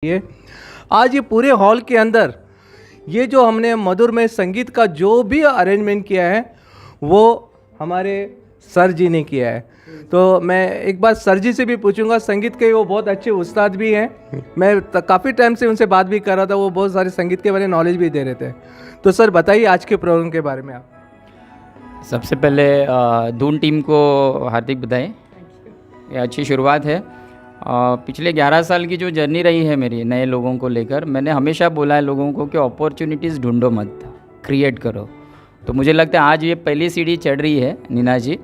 ये आज ये पूरे हॉल के अंदर ये जो हमने मधुरमय संगीत का जो भी अरेंजमेंट किया है वो हमारे सर जी ने किया है। तो मैं एक बार सर जी से भी पूछूंगा, संगीत के वो बहुत अच्छे उस्ताद भी हैं। मैं काफ़ी टाइम से उनसे बात भी कर रहा था, वो बहुत सारे संगीत के बारे में नॉलेज भी दे रहे थे। तो सर बताइए आज के प्रोग्राम के बारे में आप। सबसे पहले धून टीम को हार्दिक बधाई। ये अच्छी शुरुआत है। पिछले 11 साल की जो जर्नी रही है मेरी नए लोगों को लेकर, मैंने हमेशा बोला है लोगों को कि अपॉर्चुनिटीज़ ढूंढो मत, क्रिएट करो। तो मुझे लगता है आज ये पहली सीढ़ी चढ़ रही है नीना जी,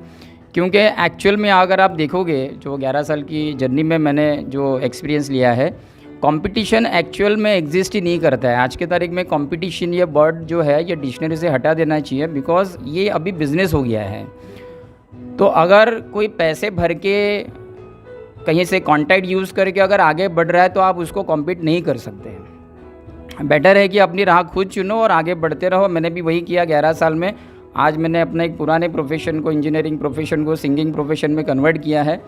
क्योंकि एक्चुअल में अगर आप देखोगे जो 11 साल की जर्नी में मैंने जो एक्सपीरियंस लिया है, कंपटीशन एक्चुअल में एग्जिस्ट ही नहीं करता है। आज के तारीख में कंपटीशन ये वर्ड जो है ये डिक्शनरी से हटा देना चाहिए, बिकॉज ये अभी बिजनेस हो गया है। तो अगर कोई पैसे भर के कहीं से कॉन्टैक्ट यूज़ करके अगर आगे बढ़ रहा है तो आप उसको कॉम्पीट नहीं कर सकते। बेटर है कि अपनी राह खुद चुनो और आगे बढ़ते रहो। मैंने भी वही किया 11 साल में। आज मैंने अपने एक पुराने प्रोफेशन को, इंजीनियरिंग प्रोफेशन को सिंगिंग प्रोफेशन में कन्वर्ट किया है।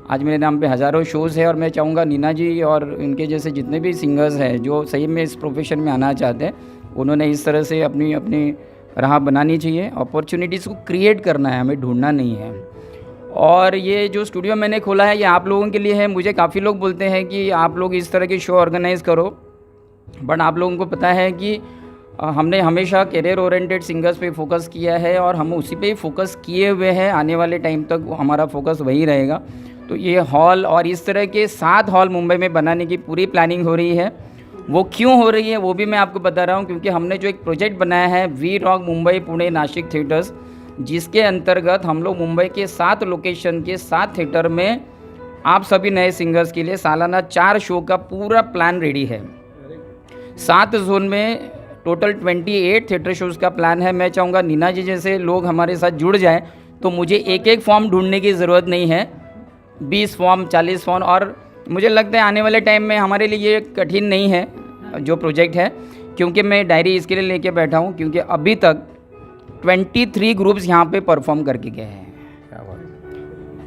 आज मेरे नाम पे हज़ारों शोज़ है और मैं चाहूँगा नीना जी और इनके जैसे जितने भी सिंगर्स हैं जो सही में इस प्रोफेशन में आना चाहते हैं, उन्होंने इस तरह से अपनी अपनी राह बनानी चाहिए। अपॉर्चुनिटीज़ को क्रिएट करना है, हमें ढूंढना नहीं है। और ये जो स्टूडियो मैंने खोला है ये आप लोगों के लिए है। मुझे काफ़ी लोग बोलते हैं कि आप लोग इस तरह की शो ऑर्गेनाइज़ करो, बट आप लोगों को पता है कि हमने हमेशा करियर ओरिएंटेड सिंगर्स पे फोकस किया है और हम उसी पे ही फोकस किए हुए हैं। आने वाले टाइम तक हमारा फोकस वही रहेगा। तो ये हॉल और इस तरह के 7 हॉल मुंबई में बनाने की पूरी प्लानिंग हो रही है। वो क्यों हो रही है वो भी मैं आपको बता रहा हूँ, क्योंकि हमने जो एक प्रोजेक्ट बनाया है we rock Mumbai Pune Nashik theatres, जिसके अंतर्गत हम लोग मुंबई के 7 लोकेशन के 7 थिएटर में आप सभी नए सिंगर्स के लिए सालाना 4 शो का पूरा प्लान रेडी है। 7 जोन में टोटल 28 थिएटर शोज़ का प्लान है। मैं चाहूँगा नीना जी जैसे लोग हमारे साथ जुड़ जाएं तो मुझे एक एक फॉर्म ढूंढने की ज़रूरत नहीं है, 20 फॉर्म 40 फॉर्म। और मुझे लगता है आने वाले टाइम में हमारे लिए ये कठिन नहीं है जो प्रोजेक्ट है, क्योंकि मैं डायरी इसके लिए लेके बैठा हूँ, क्योंकि अभी तक 23 ग्रुप्स यहाँ पे परफॉर्म करके गए हैं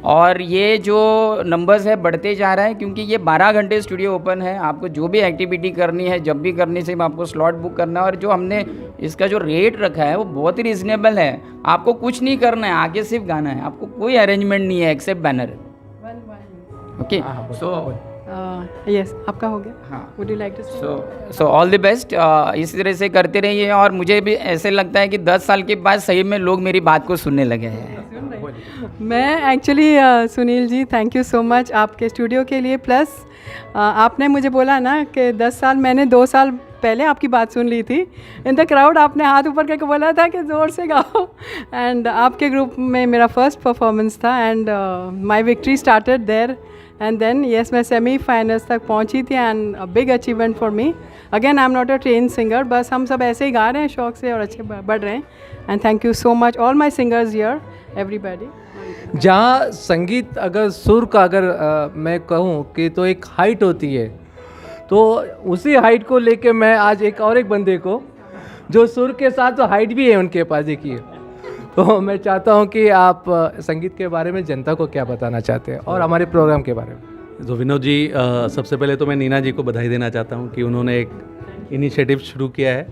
और ये जो नंबर्स है बढ़ते जा रहा है, क्योंकि ये 12 घंटे स्टूडियो ओपन है। आपको जो भी एक्टिविटी करनी है, जब भी करनी सिर्फ आपको स्लॉट बुक करना है। और जो हमने इसका जो रेट रखा है वो बहुत ही रिजनेबल है। आपको कुछ नहीं करना है, आगे सिर्फ गाना है। आपको कोई अरेंजमेंट नहीं है except banner. Okay, so yes आपका हो गया। हाँ, would you like to so all the best. इस तरह से करते रहिए और मुझे भी ऐसे लगता है कि 10 साल के बाद सही में लोग मेरी बात को सुनने लगे हैं। मैं actually Sunil ji thank you so much आपके स्टूडियो के लिए। प्लस आपने मुझे बोला ना कि 10 साल, मैंने 2 साल पहले आपकी बात सुन ली थी इन द क्राउड। आपने हाथ ऊपर करके बोला था कि ज़ोर से गाओ एंड आपके ग्रुप में मेरा फर्स्ट परफॉर्मेंस था and my victory started there and then yes मैं सेमी फाइनल्स तक पहुंची थी and a big achievement for me. Again I am not a train singer, बस हम सब ऐसे ही गा रहे हैं शौक से और अच्छे बढ़ रहे हैं। And thank you so much all my singers here everybody. जहाँ संगीत अगर सुर का अगर मैं कहूँ कि तो एक हाइट होती है, तो उसी हाइट को लेके मैं आज एक बंदे को जो सुर के साथ तो हाइट भी है उनके पास देखिए। तो मैं चाहता हूँ कि आप संगीत के बारे में जनता को क्या बताना चाहते हैं और हमारे प्रोग्राम के बारे में। तो विनोद जी, सबसे पहले तो मैं नीना जी को बधाई देना चाहता हूँ कि उन्होंने एक इनिशिएटिव शुरू किया है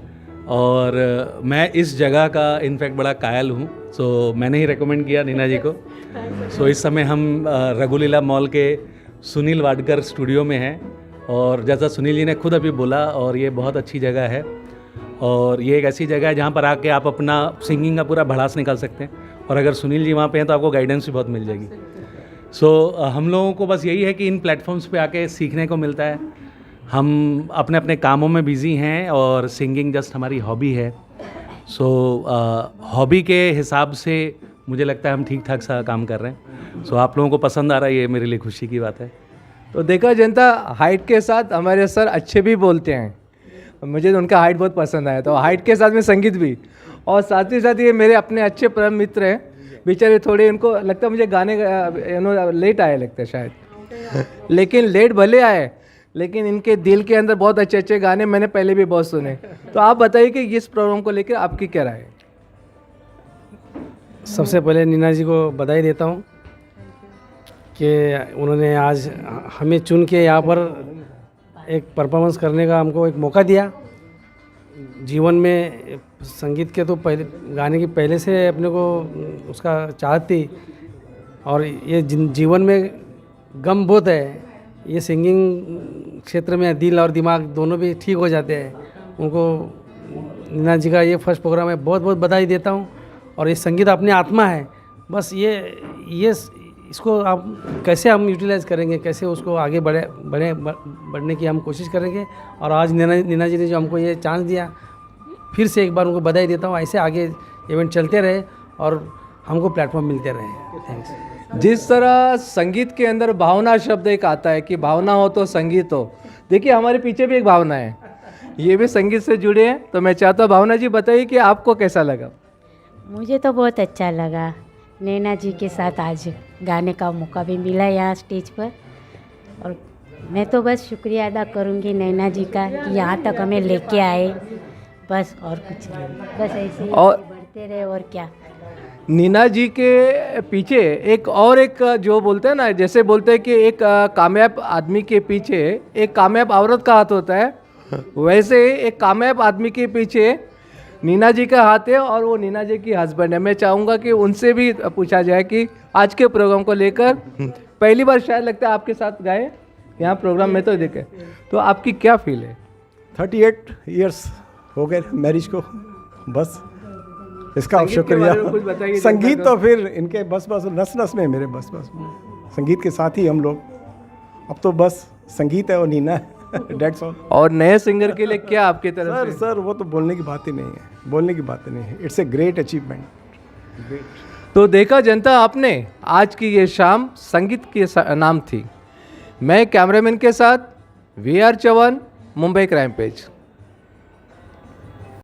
और मैं इस जगह का इनफैक्ट बड़ा कायल हूँ। सो मैंने ही रेकमेंड किया नीना जी को। सो इस समय हम रघुलीला मॉल के सुनील वाडकर स्टूडियो में हैं और जैसा सुनील जी ने खुद अभी बोला, और ये बहुत अच्छी जगह है और ये एक ऐसी जगह है जहाँ पर आके आप अपना सिंगिंग का पूरा भड़ास निकाल सकते हैं। और अगर सुनील जी वहाँ पे हैं तो आपको गाइडेंस भी बहुत मिल जाएगी। सो हम लोगों को बस यही है कि इन प्लेटफॉर्म्स पे आके सीखने को मिलता है। हम अपने अपने कामों में बिज़ी हैं और सिंगिंग जस्ट हमारी हॉबी है। सो हॉबी के हिसाब से मुझे लगता है हम ठीक ठाक सा काम कर रहे हैं। सो आप लोगों को पसंद आ रहा है, ये मेरे लिए खुशी की बात है। तो देखा जनता, हाइट के साथ हमारे सर अच्छे भी बोलते हैं। मुझे तो उनका हाइट बहुत पसंद आया, तो हाइट के साथ में संगीत भी। और साथ ही साथ ये मेरे अपने अच्छे परम मित्र हैं। बेचारे थोड़े इनको लगता है मुझे गाने लेट आए लगता है शायद, लेकिन लेट भले आए लेकिन इनके दिल के अंदर बहुत अच्छे अच्छे गाने मैंने पहले भी बहुत सुने। तो आप बताइए कि इस प्रोग्राम को लेकर आपकी क्या राय है। सबसे पहले नीना जी को बधाई देता हूँ कि उन्होंने आज हमें चुन के यहाँ पर एक परफॉर्मेंस करने का हमको एक मौका दिया। जीवन में संगीत के तो पहले गाने की पहले से अपने को उसका चाहत थी, और ये जीवन में गम बहुत है। ये सिंगिंग क्षेत्र में दिल और दिमाग दोनों भी ठीक हो जाते हैं। उनको नीना जी का ये फर्स्ट प्रोग्राम है, बहुत बहुत बधाई देता हूँ। और ये संगीत अपनी आत्मा है, बस ये इसको आप कैसे हम यूटिलाइज करेंगे, कैसे उसको आगे बढ़ने की हम कोशिश करेंगे। और आज नीना जी ने जो हमको ये चांस दिया, फिर से एक बार उनको बधाई देता हूँ। ऐसे आगे इवेंट चलते रहे और हमको प्लेटफॉर्म मिलते रहे। थैंक्स। जिस तरह संगीत के अंदर भावना शब्द एक आता है कि भावना हो तो संगीत हो, देखिए हमारे पीछे भी एक भावना है, ये भी संगीत से जुड़े हैं। तो मैं चाहता हूँ भावना जी बताइए कि आपको कैसा लगा। मुझे तो बहुत अच्छा लगा, नैना जी के साथ आज गाने का मौका भी मिला यहाँ स्टेज पर। और मैं तो बस शुक्रिया अदा करूँगी नैना जी का कि यहाँ तक हमें लेके आए, बस और कुछ नहीं, बस ऐसे ही और बढ़ते रहे और क्या। नीना जी के पीछे एक जो बोलते हैं ना, जैसे बोलते हैं कि एक कामयाब आदमी के पीछे एक कामयाब औरत का हाथ होता है, वैसे एक कामयाब आदमी के पीछे नीना जी का हाथ है और वो नीना जी की हस्बैंड है। मैं चाहूँगा कि उनसे भी पूछा जाए कि आज के प्रोग्राम को लेकर पहली बार शायद लगता है आपके साथ गाए यहाँ प्रोग्राम में, तो देखे तो आपकी क्या फील है। 38 इयर्स हो गए मैरिज को, बस इसका संगीत के बारे में कुछ शुक्रिया। बताइए। संगीत तो फिर इनके बस नस नस में है मेरे, बस संगीत के साथ ही हम लोग, अब तो बस संगीत है और नीना है। That's all। और नए सिंगर के लिए क्या आपकी तरफ से? सर वो तो बोलने की बात ही नहीं है, बोलने की बात ही नहीं है। It's a great achievement. तो देखा जनता, आपने आज की ये शाम संगीत के नाम थी। मैं कैमरामैन के साथ VR Chauhan, Mumbai crime page.